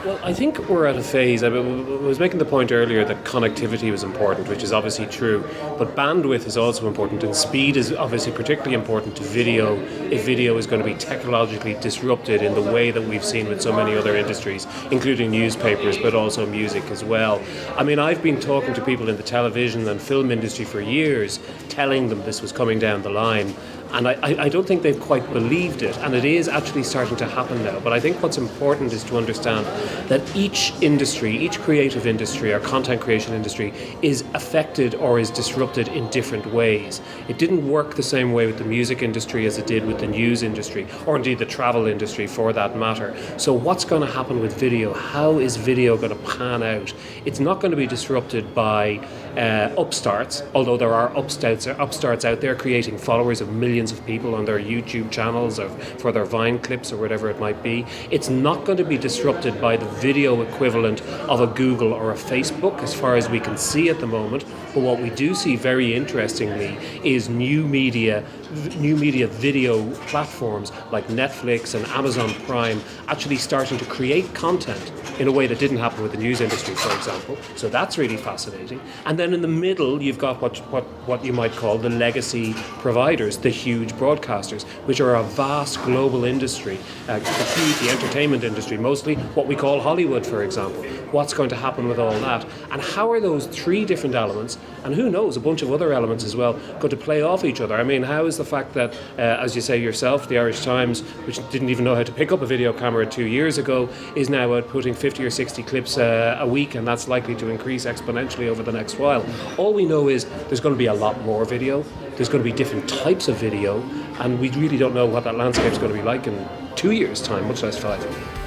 Well, I think we're at a phase. I was making the point earlier that connectivity was important, which is obviously true, but bandwidth is also important, and speed is obviously particularly important to video if video is going to be technologically disrupted in the way that we've seen with so many other industries, including newspapers, but also music as well. I mean, I've been talking to people in the television and film industry for years, telling them this was coming down the line. And I don't think they've quite believed it, and it is actually starting to happen now. But I think what's important is to understand that each industry, each creative industry or content creation industry is affected or is disrupted in different ways. It didn't work the same way with the music industry as it did with the news industry, or indeed the travel industry for that matter. So what's going to happen with video? How is video going to pan out? It's not going to be disrupted by upstarts, although there are upstarts out there creating followers of millions of people on their YouTube channels or for their Vine clips or whatever it might be. It's not going to be disrupted by the video equivalent of a Google or a Facebook as far as we can see at the moment. But what we do see very interestingly is new media video platforms like Netflix and Amazon Prime actually starting to create content in a way that didn't happen with the news industry, for example. So that's really fascinating. And then in the middle, you've got what you might call the legacy providers, the huge broadcasters, which are a vast global industry, the entertainment industry, mostly what we call Hollywood, for example. What's going to happen with all that? And how are those three different elements, and who knows, a bunch of other elements as well, going to play off each other? I mean, how is the fact that, as you say yourself, the Irish Times, which didn't even know how to pick up a video camera 2 years ago, is now outputting 50 or 60 clips a week, and that's likely to increase exponentially over the next while. All we know is there's going to be a lot more video, there's going to be different types of video, and we really don't know what that landscape's going to be like in 2 years' time, much less 5.